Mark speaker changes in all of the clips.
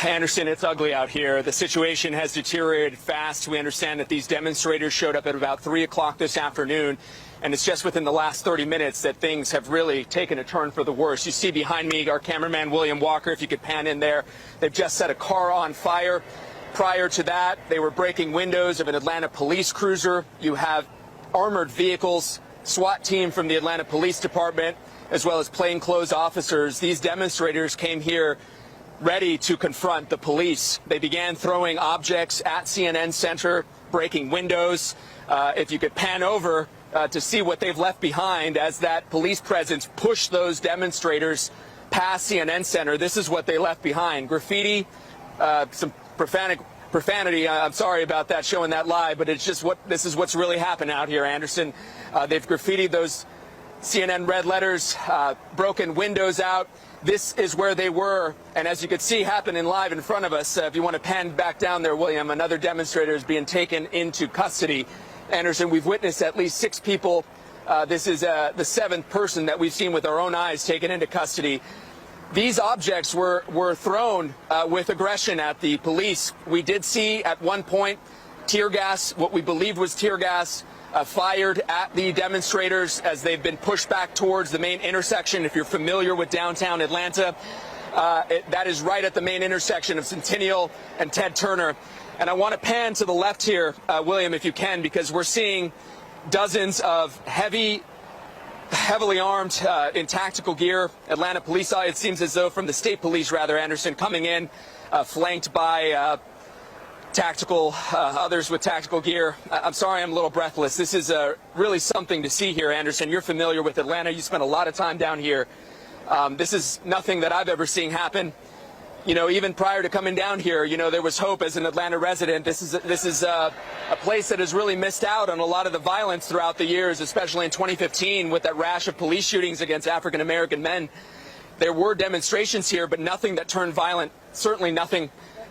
Speaker 1: Anderson, it's ugly out here. The situation has deteriorated fast. We understand that these demonstrators showed up at about 3 o'clock this afternoon, and it's just within the last 30 minutes that things have really taken a turn for the worse. You see behind me our cameraman, William Walker, if you could pan in there. They've just set a car on fire. Prior to that, they were breaking windows of an Atlanta police cruiser. You have armored vehicles, SWAT team from the Atlanta Police Department, as well as plainclothes officers. These demonstrators came here ready to confront the police. They began throwing objects at CNN Center, breaking windows. If you could pan over to see what they've left behind as that police presence pushed those demonstrators past CNN Center, this is what they left behind. Graffiti, some profanity. I'm sorry about that, showing that live, but it's just this is what's really happened out here, Anderson. They've graffitied those CNN red letters, broken windows out. This is where they were, and as you can see happening live in front of us, if you want to pan back down there, William, another demonstrator is being taken into custody. Anderson, we've witnessed at least 6 people. This is the 7th person that we've seen with our own eyes taken into custody. These objects were thrown with aggression at the police. We did see at one point tear gas, what we believed was tear gas, fired at the demonstrators as they've been pushed back towards the main intersection. If you're familiar with downtown Atlanta, that is right at the main intersection of Centennial and Ted Turner. And I want to pan to the left here, William, if you can, because we're seeing dozens of heavily armed in tactical gear Atlanta police. It seems as though from the state police, rather, Anderson, coming in, flanked by others with tactical gear. I'm sorry, I'm a little breathless. This is really something to see here, Anderson. You're familiar with Atlanta. You spent a lot of time down here. This is nothing that I've ever seen happen. You know, even prior to coming down here, you know, there was hope as an Atlanta resident. This is a place that has really missed out on a lot of the violence throughout the years, especially in 2015 with that rash of police shootings against African-American men. There were demonstrations here, but nothing that turned violent, certainly nothing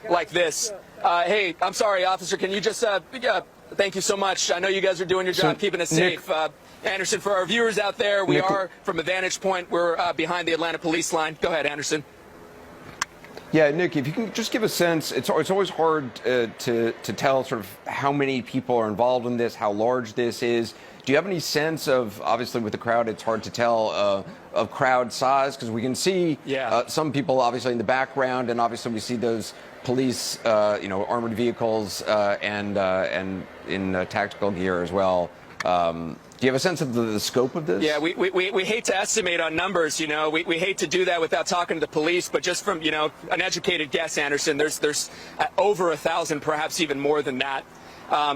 Speaker 1: like this. Hey, I'm sorry, officer, can you just, thank you so much. I know you guys are doing your job, keeping us safe. Anderson, for our viewers out there, we are from a vantage point. We're behind the Atlanta police line. Go ahead, Anderson.
Speaker 2: Yeah, Nick, if you can just give a sense, it's always hard to tell sort of how many people are involved in this, how large this is. Do you have any sense of, obviously with the crowd, it's hard to tell, of crowd size? Because we can see some people obviously in the background, and obviously we see those police, armored vehicles and in tactical gear as well. Do you have a sense of the scope of this?
Speaker 1: Yeah, we hate to estimate on numbers, you know. We hate to do that without talking to the police, but just from, you know, an educated guess, Anderson, there's over 1,000, perhaps even more than that.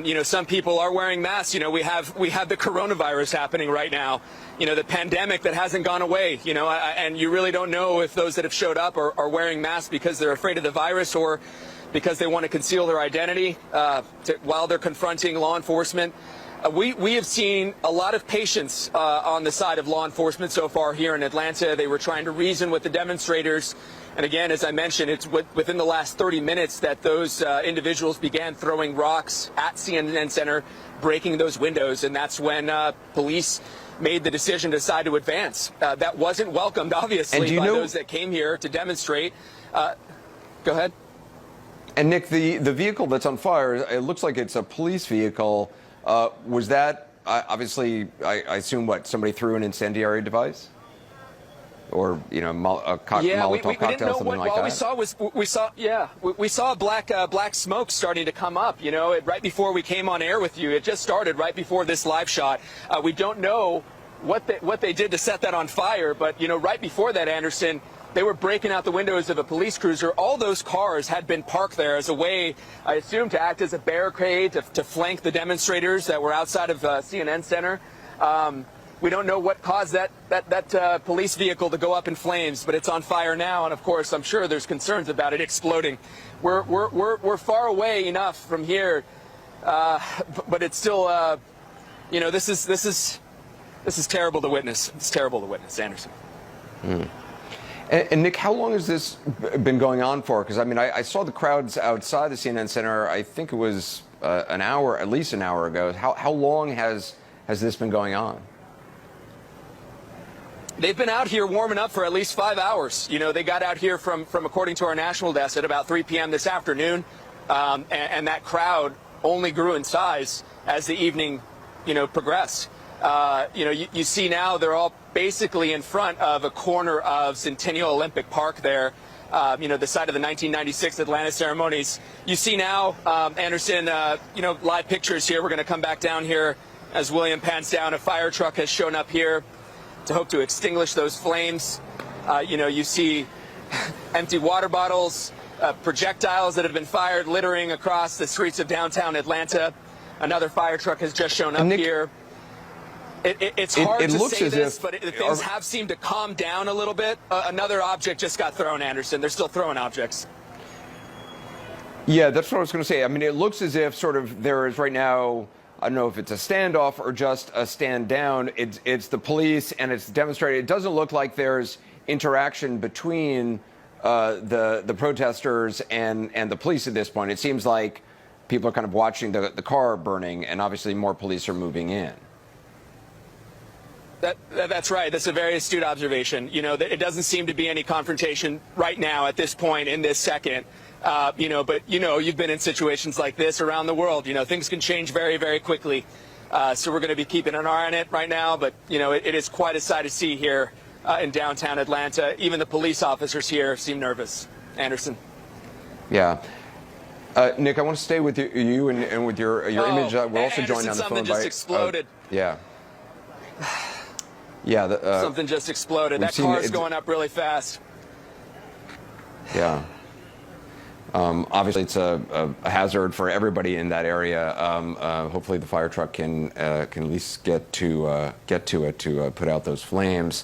Speaker 1: You know, some people are wearing masks. You know, we have the coronavirus happening right now. You know, the pandemic that hasn't gone away. You know, and you really don't know if those that have showed up are wearing masks because they're afraid of the virus or because they want to conceal their identity while they're confronting law enforcement. We have seen a lot of patience on the side of law enforcement so far here in Atlanta. They were trying to reason with the demonstrators. And again, as I mentioned, it's within the last 30 minutes that those individuals began throwing rocks at CNN Center, breaking those windows. And that's when police made the decision to decide to advance. That wasn't welcomed, obviously, by those that came here to demonstrate. Go ahead.
Speaker 2: And Nick, the vehicle that's on fire, it looks like it's a police vehicle. Was that, obviously, I assume, somebody threw an incendiary device? Or, you know, a Molotov cocktail, something like that?
Speaker 1: We saw black smoke starting to come up, you know, right before we came on air with you. It just started right before this live shot. We don't know what they did to set that on fire, but, you know, right before that, Anderson, they were breaking out the windows of a police cruiser. All those cars had been parked there as a way, I assume, to act as a barricade to flank the demonstrators that were outside of CNN Center. We don't know what caused that police vehicle to go up in flames, but it's on fire now, and of course, I'm sure there's concerns about it exploding. We're far away enough from here, but it's still, you know, this is terrible to witness. It's terrible to witness, Anderson.
Speaker 2: And Nick, how long has this been going on for? Because, I mean, I saw the crowds outside the CNN Center, I think it was an hour, at least an hour ago. How long has this been going on?
Speaker 1: They've been out here warming up for at least 5 hours. You know, they got out here from according to our national desk, at about 3 p.m. this afternoon, and that crowd only grew in size as the evening, progressed. You see now they're all basically in front of a corner of Centennial Olympic Park there, the site of the 1996 Atlanta ceremonies. You see now, Anderson, live pictures here. We're going to come back down here as William pans down. A fire truck has shown up here to hope to extinguish those flames. You see empty water bottles, projectiles that have been fired littering across the streets of downtown Atlanta. Another fire truck has just shown up here. It's hard to say this, but things have seemed to calm down a little bit. Another object just got thrown, Anderson. They're still throwing objects.
Speaker 2: Yeah, that's what I was going to say. I mean, it looks as if sort of there is right now, I don't know if it's a standoff or just a stand down. It's the police and it's demonstrated. It doesn't look like there's interaction between the protesters and the police at this point. It seems like people are kind of watching the car burning, and obviously more police are moving in.
Speaker 1: That's right. That's a very astute observation. It doesn't seem to be any confrontation right now at this point in this second. But you've been in situations like this around the world. Things can change very, very quickly. So we're going to be keeping an eye on it right now. But, it is quite a sight to see here in downtown Atlanta. Even the police officers here seem nervous. Anderson.
Speaker 2: Yeah. Nick, I want to stay with you and with your image. We're also joined on the phone
Speaker 1: something just exploded.
Speaker 2: Yeah. Yeah.
Speaker 1: Something just exploded. That car's going up really fast.
Speaker 2: Yeah. Obviously, it's a hazard for everybody in that area. Hopefully, the fire truck can at least get to it to put out those flames.